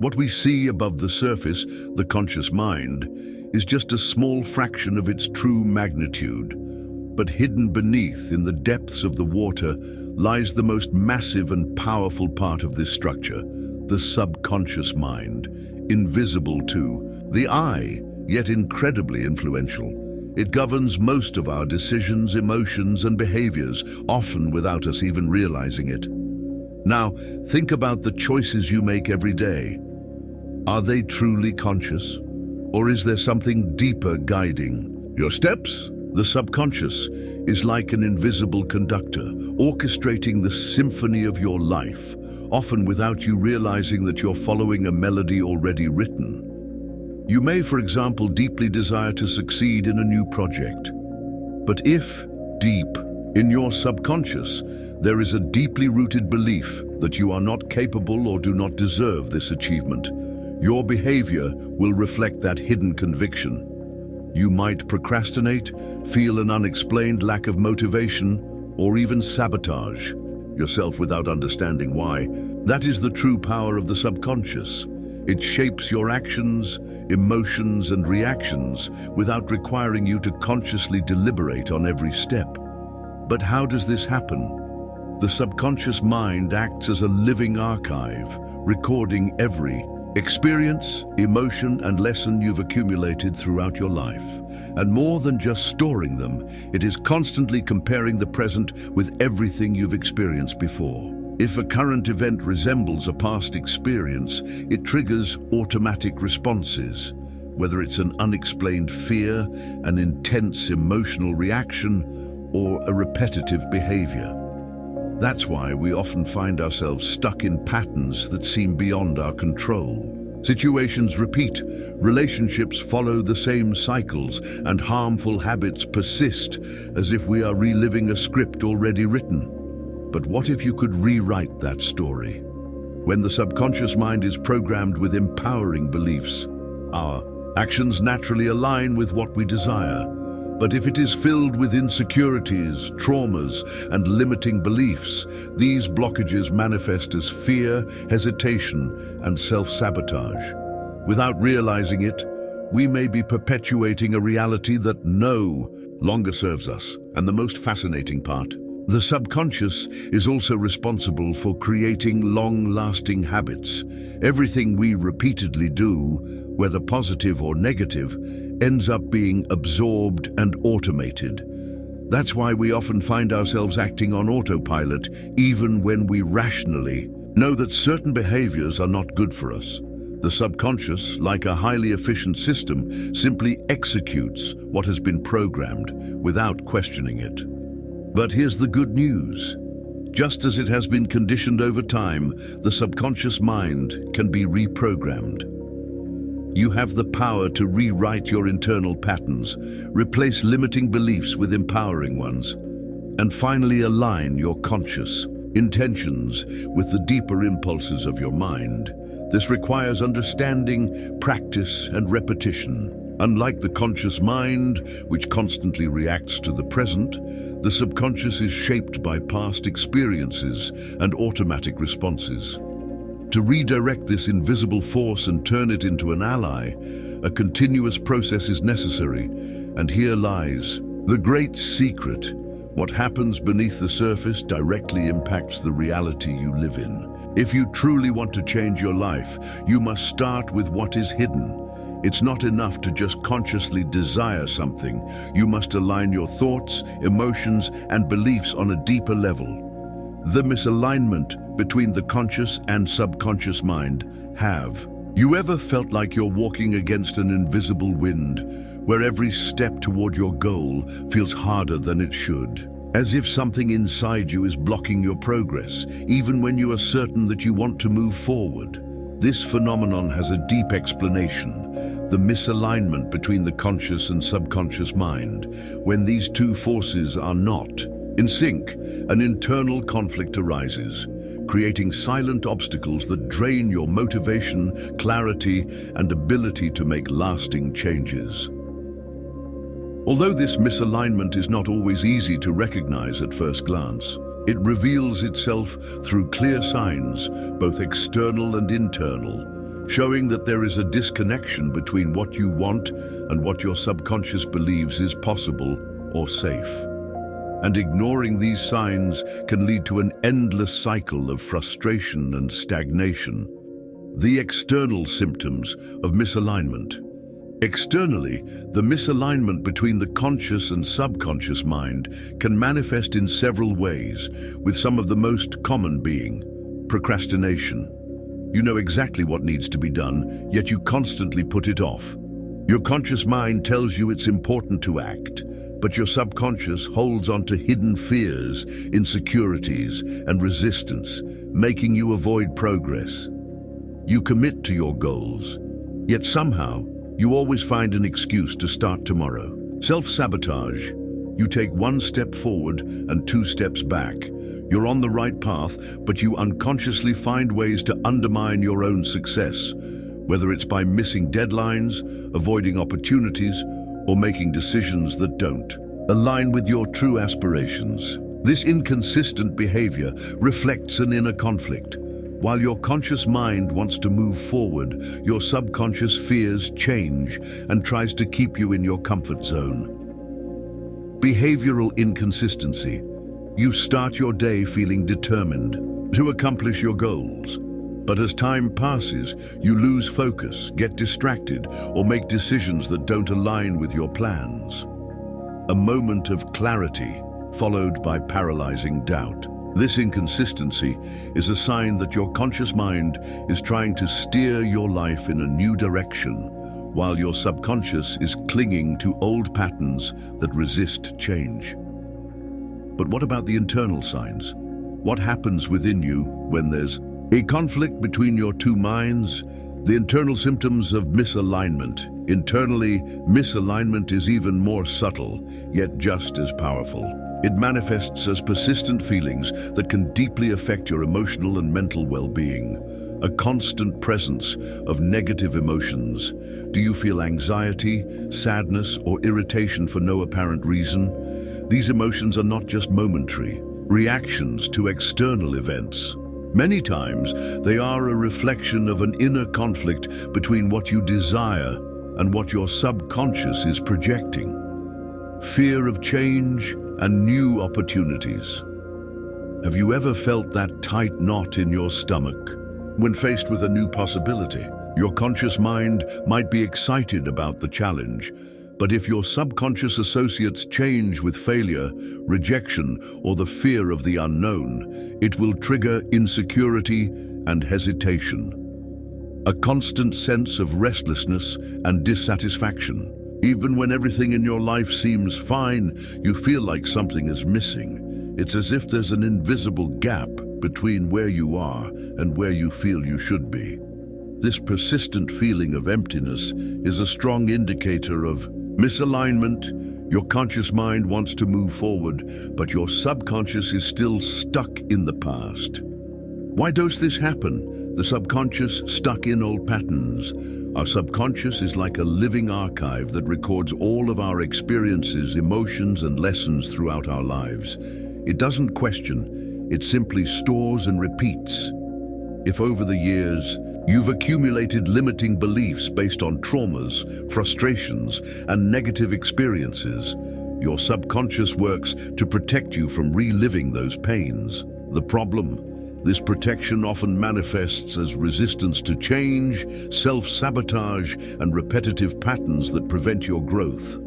What we see above the surface, the conscious mind, is just a small fraction of its true magnitude. But hidden beneath, in the depths of the water, lies the most massive and powerful part of this structure, the subconscious mind, invisible to the eye, yet incredibly influential. It governs most of our decisions, emotions, and behaviors, often without us even realizing it. Now, think about the choices you make every day. Are they truly conscious? Or is there something deeper guiding your steps? The subconscious is like an invisible conductor, orchestrating the symphony of your life, often without you realizing that you're following a melody already written. You may, for example, deeply desire to succeed in a new project. But if, deep in your subconscious, there is a deeply rooted belief that you are not capable or do not deserve this achievement, your behavior will reflect that hidden conviction. You might procrastinate, feel an unexplained lack of motivation, or even sabotage yourself without understanding why. That is the true power of the subconscious. It shapes your actions, emotions, and reactions without requiring you to consciously deliberate on every step. But how does this happen? The subconscious mind acts as a living archive, recording every experience, emotion, and lesson you've accumulated throughout your life. And more than just storing them, it is constantly comparing the present with everything you've experienced before. If a current event resembles a past experience, it triggers automatic responses, whether it's an unexplained fear, an intense emotional reaction, or a repetitive behavior. That's why we often find ourselves stuck in patterns that seem beyond our control. Situations repeat, relationships follow the same cycles, and harmful habits persist as if we are reliving a script already written. But what if you could rewrite that story? When the subconscious mind is programmed with empowering beliefs, our actions naturally align with what we desire. But if it is filled with insecurities, traumas, and limiting beliefs, these blockages manifest as fear, hesitation, and self-sabotage. Without realizing it, we may be perpetuating a reality that no longer serves us. And the most fascinating part, the subconscious is also responsible for creating long-lasting habits. Everything we repeatedly do, whether positive or negative, ends up being absorbed and automated. That's why we often find ourselves acting on autopilot, even when we rationally know that certain behaviors are not good for us. The subconscious, like a highly efficient system, simply executes what has been programmed without questioning it. But here's the good news. Just as it has been conditioned over time, the subconscious mind can be reprogrammed. You have the power to rewrite your internal patterns, replace limiting beliefs with empowering ones, and finally align your conscious intentions with the deeper impulses of your mind. This requires understanding, practice, and repetition. Unlike the conscious mind, which constantly reacts to the present, the subconscious is shaped by past experiences and automatic responses. To redirect this invisible force and turn it into an ally, a continuous process is necessary, and here lies the great secret. What happens beneath the surface directly impacts the reality you live in. If you truly want to change your life, you must start with what is hidden. It's not enough to just consciously desire something. You must align your thoughts, emotions, and beliefs on a deeper level. The misalignment between the conscious and subconscious mind. Have you ever felt like you're walking against an invisible wind, where every step toward your goal feels harder than it should? As if something inside you is blocking your progress, even when you are certain that you want to move forward. This phenomenon has a deep explanation: the misalignment between the conscious and subconscious mind. When these two forces are not in sync, an internal conflict arises, creating silent obstacles that drain your motivation, clarity, and ability to make lasting changes. Although this misalignment is not always easy to recognize at first glance, it reveals itself through clear signs, both external and internal. showing that there is a disconnection between what you want and what your subconscious believes is possible or safe. And ignoring these signs can lead to an endless cycle of frustration and stagnation. The external symptoms of misalignment. Externally, the misalignment between the conscious and subconscious mind can manifest in several ways, with some of the most common being procrastination. You know exactly what needs to be done, yet you constantly put it off. Your conscious mind tells you it's important to act, but your subconscious holds on to hidden fears, insecurities, and resistance, making you avoid progress. You commit to your goals, yet somehow you always find an excuse to start tomorrow. Self-sabotage. You take one step forward and two steps back. You're on the right path, but you unconsciously find ways to undermine your own success, whether it's by missing deadlines, avoiding opportunities, or making decisions that don't align with your true aspirations. This inconsistent behavior reflects an inner conflict. While your conscious mind wants to move forward, your subconscious fears change and tries to keep you in your comfort zone. Behavioral inconsistency. You start your day feeling determined to accomplish your goals. But as time passes, you lose focus, get distracted, or make decisions that don't align with your plans. A moment of clarity, followed by paralyzing doubt. This inconsistency is a sign that your conscious mind is trying to steer your life in a new direction, while your subconscious is clinging to old patterns that resist change. But what about the internal signs? What happens within you when there's a conflict between your two minds? The internal symptoms of misalignment. Internally, misalignment is even more subtle, yet just as powerful. It manifests as persistent feelings that can deeply affect your emotional and mental well-being. A constant presence of negative emotions. Do you feel anxiety, sadness, or irritation for no apparent reason? These emotions are not just momentary reactions to external events. Many times, they are a reflection of an inner conflict between what you desire and what your subconscious is projecting. Fear of change and new opportunities. Have you ever felt that tight knot in your stomach? When faced with a new possibility, your conscious mind might be excited about the challenge, but if your subconscious associates change with failure, rejection, or the fear of the unknown, it will trigger insecurity and hesitation. A constant sense of restlessness and dissatisfaction. Even when everything in your life seems fine, you feel like something is missing. It's as if there's an invisible gap between where you are and where you feel you should be. This persistent feeling of emptiness is a strong indicator of misalignment. Your conscious mind wants to move forward, but your subconscious is still stuck in the past. Why does this happen? The subconscious stuck in old patterns. Our subconscious is like a living archive that records all of our experiences, emotions, and lessons throughout our lives. It doesn't question, it simply stores and repeats. If over the years, you've accumulated limiting beliefs based on traumas, frustrations, and negative experiences, your subconscious works to protect you from reliving those pains. The problem? This protection often manifests as resistance to change, self-sabotage, and repetitive patterns that prevent your growth.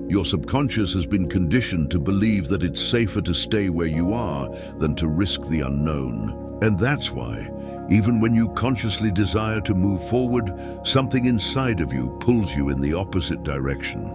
Your subconscious has been conditioned to believe that it's safer to stay where you are than to risk the unknown. And that's why, even when you consciously desire to move forward, something inside of you pulls you in the opposite direction.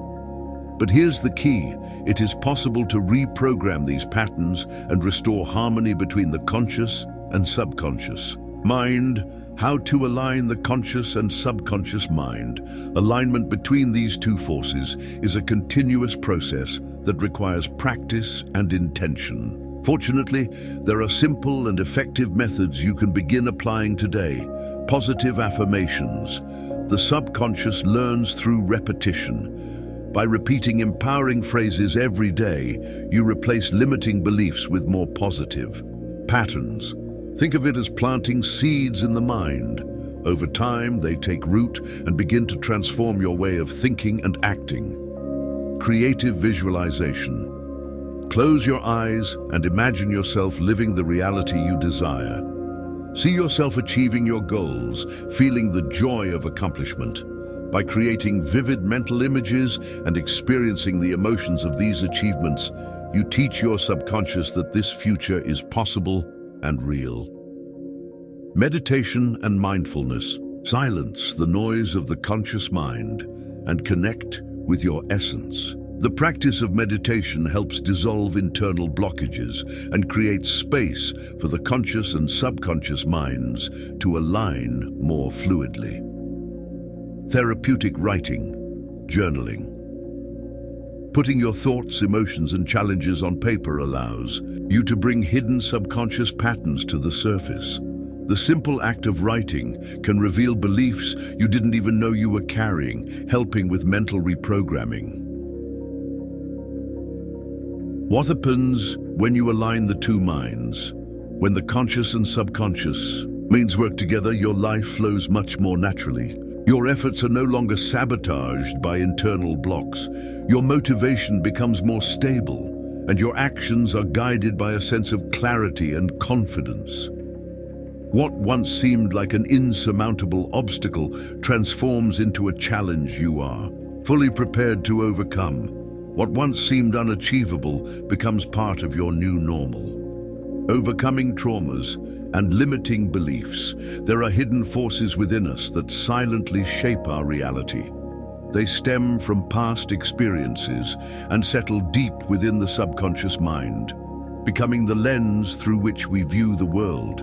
But here's the key. It is possible to reprogram these patterns and restore harmony between the conscious and subconscious mind. How to align the conscious and subconscious mind. Alignment between these two forces is a continuous process that requires practice and intention. Fortunately, there are simple and effective methods you can begin applying today. Positive affirmations. The subconscious learns through repetition. By repeating empowering phrases every day, you replace limiting beliefs with more positive patterns. Think of it as planting seeds in the mind. Over time, they take root and begin to transform your way of thinking and acting. Creative visualization. Close your eyes and imagine yourself living the reality you desire. See yourself achieving your goals, feeling the joy of accomplishment. By creating vivid mental images and experiencing the emotions of these achievements, you teach your subconscious that this future is possible and real. Meditation and mindfulness. Silence the noise of the conscious mind and connect with your essence. The practice of meditation helps dissolve internal blockages and create space for the conscious and subconscious minds to align more fluidly. Therapeutic writing, journaling. Putting your thoughts, emotions, and challenges on paper allows you to bring hidden subconscious patterns to the surface. The simple act of writing can reveal beliefs you didn't even know you were carrying, helping with mental reprogramming. What happens when you align the two minds? When the conscious and subconscious minds work together, your life flows much more naturally. Your efforts are no longer sabotaged by internal blocks. Your motivation becomes more stable, and your actions are guided by a sense of clarity and confidence. What once seemed like an insurmountable obstacle transforms into a challenge you are fully prepared to overcome. What once seemed unachievable becomes part of your new normal. Overcoming traumas and limiting beliefs, there are hidden forces within us that silently shape our reality. They stem from past experiences and settle deep within the subconscious mind, becoming the lens through which we view the world.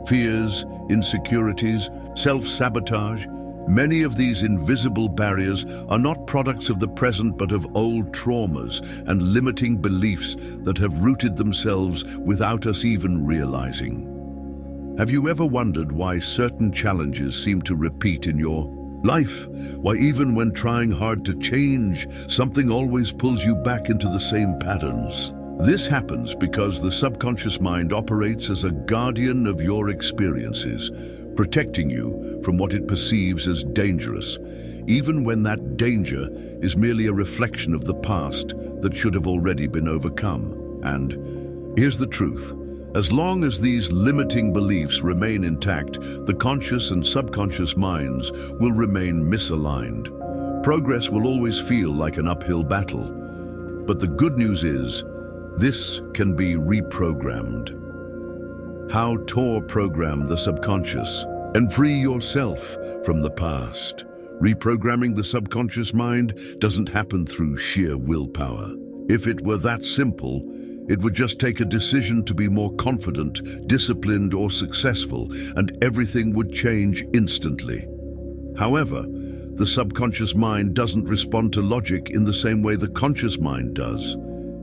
Fears, insecurities, self-sabotage, many of these invisible barriers are not products of the present but of old traumas and limiting beliefs that have rooted themselves without us even realizing. Have you ever wondered why certain challenges seem to repeat in your life? Why even when trying hard to change, something always pulls you back into the same patterns? This happens because the subconscious mind operates as a guardian of your experiences, protecting you from what it perceives as dangerous, even when that danger is merely a reflection of the past that should have already been overcome. And here's the truth. As long as these limiting beliefs remain intact, the conscious and subconscious minds will remain misaligned. Progress will always feel like an uphill battle. But the good news is, this can be reprogrammed. How to program the subconscious and free yourself from the past. Reprogramming the subconscious mind doesn't happen through sheer willpower. If it were that simple, it would just take a decision to be more confident, disciplined, or successful, and everything would change instantly. However, the subconscious mind doesn't respond to logic in the same way the conscious mind does.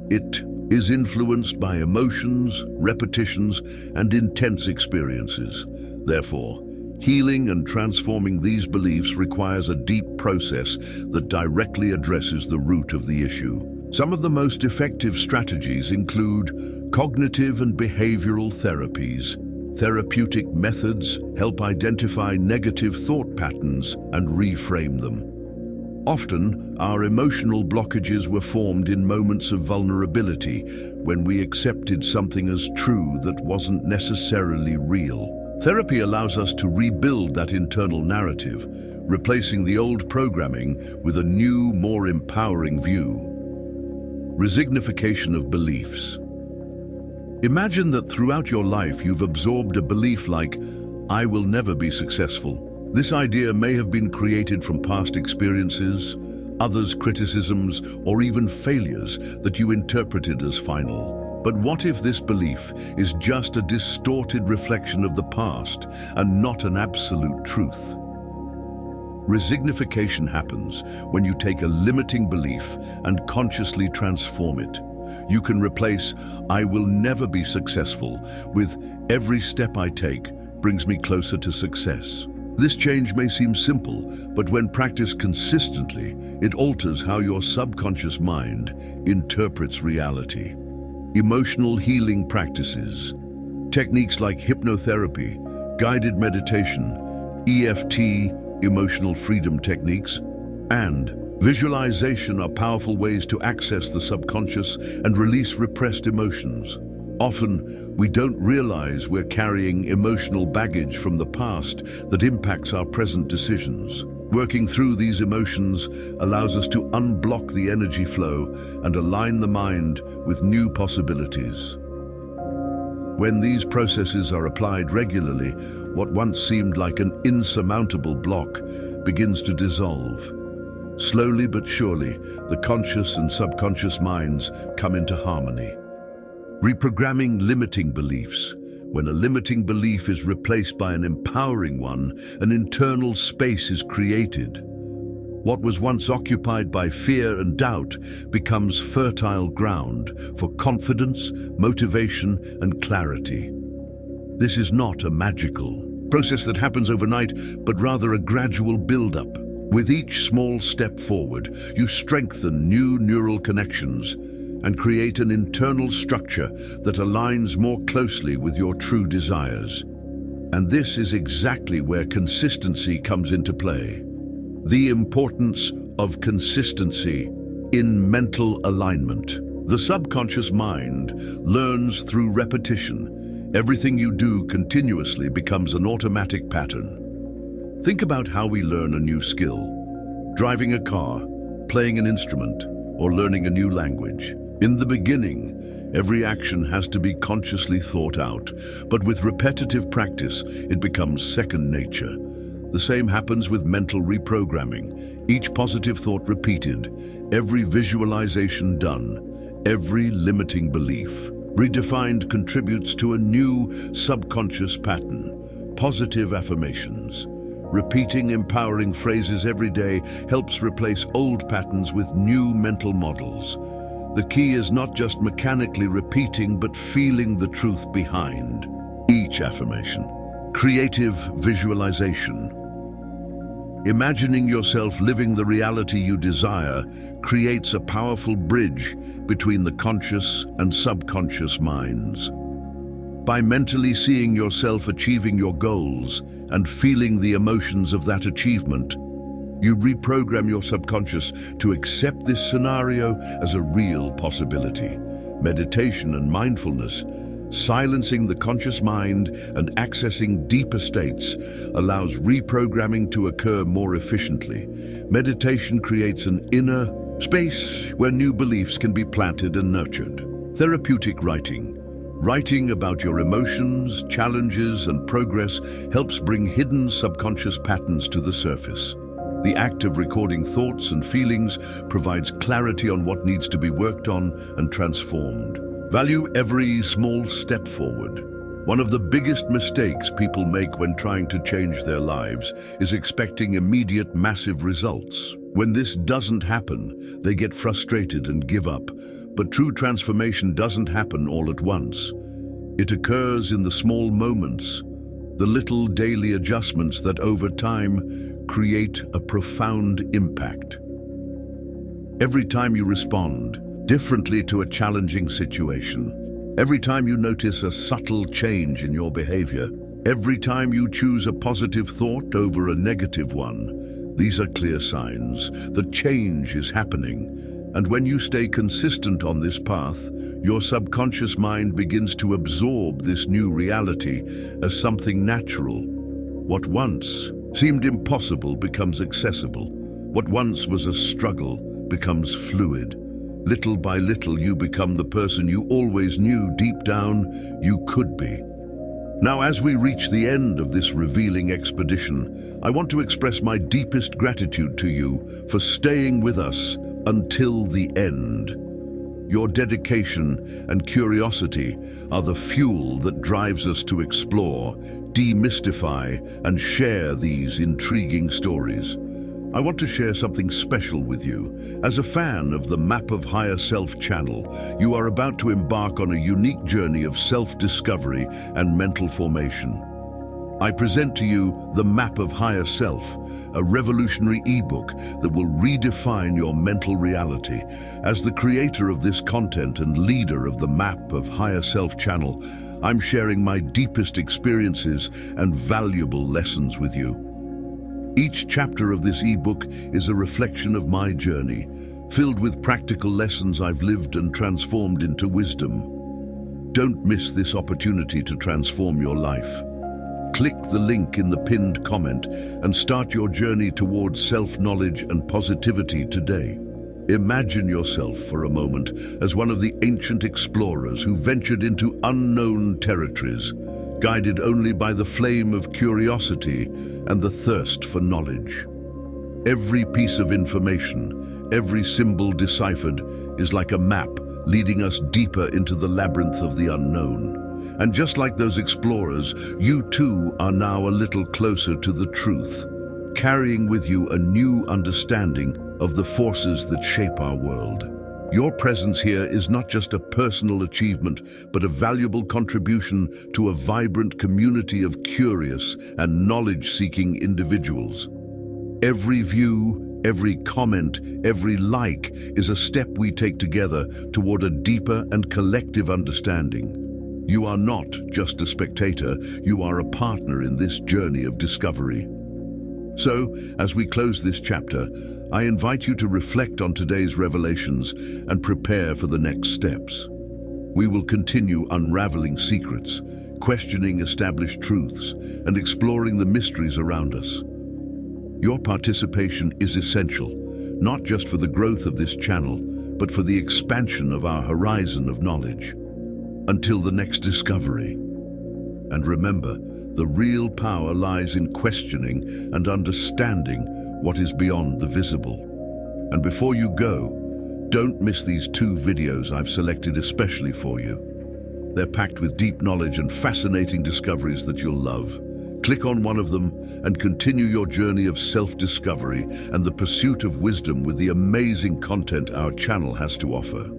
It is influenced by emotions, repetitions, and intense experiences. Therefore, healing and transforming these beliefs requires a deep process that directly addresses the root of the issue. Some of the most effective strategies include cognitive and behavioral therapies. Therapeutic methods help identify negative thought patterns and reframe them. Often, our emotional blockages were formed in moments of vulnerability, when we accepted something as true that wasn't necessarily real. Therapy allows us to rebuild that internal narrative, replacing the old programming with a new, more empowering view. Resignification of beliefs. Imagine that throughout your life you've absorbed a belief like, "I will never be successful." This idea may have been created from past experiences, others' criticisms, or even failures that you interpreted as final. But what if this belief is just a distorted reflection of the past and not an absolute truth? Resignification happens when you take a limiting belief and consciously transform it. You can replace "I will never be successful" with "every step I take brings me closer to success." This change may seem simple, but when practiced consistently, it alters how your subconscious mind interprets reality. Emotional healing practices. Techniques like hypnotherapy, guided meditation, EFT, emotional freedom techniques, and visualization are powerful ways to access the subconscious and release repressed emotions. Often, we don't realize we're carrying emotional baggage from the past that impacts our present decisions. Working through these emotions allows us to unblock the energy flow and align the mind with new possibilities. When these processes are applied regularly, what once seemed like an insurmountable block begins to dissolve. Slowly but surely, the conscious and subconscious minds come into harmony. Reprogramming limiting beliefs. When a limiting belief is replaced by an empowering one, an internal space is created. What was once occupied by fear and doubt becomes fertile ground for confidence, motivation, and clarity. This is not a magical process that happens overnight, but rather a gradual build-up. With each small step forward, you strengthen new neural connections and create an internal structure that aligns more closely with your true desires. And this is exactly where consistency comes into play. The importance of consistency in mental alignment. The subconscious mind learns through repetition. Everything you do continuously becomes an automatic pattern. Think about how we learn a new skill. Driving a car, playing an instrument, or learning a new language. In the beginning, every action has to be consciously thought out, but with repetitive practice, it becomes second nature. The same happens with mental reprogramming. Each positive thought repeated, every visualization done, every limiting belief redefined contributes to a new subconscious pattern. Positive affirmations. Repeating empowering phrases every day helps replace old patterns with new mental models. The key is not just mechanically repeating, but feeling the truth behind each affirmation. Creative visualization. Imagining yourself living the reality you desire creates a powerful bridge between the conscious and subconscious minds. By mentally seeing yourself achieving your goals and feeling the emotions of that achievement, you reprogram your subconscious to accept this scenario as a real possibility. Meditation and mindfulness, silencing the conscious mind and accessing deeper states, allows reprogramming to occur more efficiently. Meditation creates an inner space where new beliefs can be planted and nurtured. Therapeutic writing. Writing about your emotions, challenges, and progress helps bring hidden subconscious patterns to the surface. The act of recording thoughts and feelings provides clarity on what needs to be worked on and transformed. Value every small step forward. One of the biggest mistakes people make when trying to change their lives is expecting immediate, massive results. When this doesn't happen, they get frustrated and give up. But true transformation doesn't happen all at once. It occurs in the small moments, the little daily adjustments that over time create a profound impact. Every time you respond differently to a challenging situation, every time you notice a subtle change in your behavior, every time you choose a positive thought over a negative one, these are clear signs that change is happening. And when you stay consistent on this path, your subconscious mind begins to absorb this new reality as something natural. What once seemed impossible becomes accessible. What once was a struggle becomes fluid. Little by little, you become the person you always knew deep down you could be. Now, as we reach the end of this revealing expedition, I want to express my deepest gratitude to you for staying with us until the end. Your dedication and curiosity are the fuel that drives us to explore, demystify, and share these intriguing stories. I want to share something special with you. As a fan of the Map of Higher Self channel, you are about to embark on a unique journey of self-discovery and mental formation. I present to you the Map of Higher Self, a revolutionary ebook that will redefine your mental reality. As the creator of this content and leader of the Map of Higher Self channel, I'm sharing my deepest experiences and valuable lessons with you. Each chapter of this ebook is a reflection of my journey, filled with practical lessons I've lived and transformed into wisdom. Don't miss this opportunity to transform your life. Click the link in the pinned comment and start your journey towards self-knowledge and positivity today. Imagine yourself for a moment as one of the ancient explorers who ventured into unknown territories, guided only by the flame of curiosity and the thirst for knowledge. Every piece of information, every symbol deciphered, is like a map leading us deeper into the labyrinth of the unknown. And just like those explorers, you too are now a little closer to the truth, carrying with you a new understanding of the forces that shape our world. Your presence here is not just a personal achievement, but a valuable contribution to a vibrant community of curious and knowledge-seeking individuals. Every view, every comment, every like is a step we take together toward a deeper and collective understanding. You are not just a spectator, you are a partner in this journey of discovery. So, as we close this chapter, I invite you to reflect on today's revelations and prepare for the next steps. We will continue unraveling secrets, questioning established truths, and exploring the mysteries around us. Your participation is essential, not just for the growth of this channel, but for the expansion of our horizon of knowledge. Until the next discovery. And remember, the real power lies in questioning and understanding what is beyond the visible. And before you go, don't miss these 2 videos I've selected especially for you. They're packed with deep knowledge and fascinating discoveries that you'll love. Click on one of them and continue your journey of self-discovery and the pursuit of wisdom with the amazing content our channel has to offer.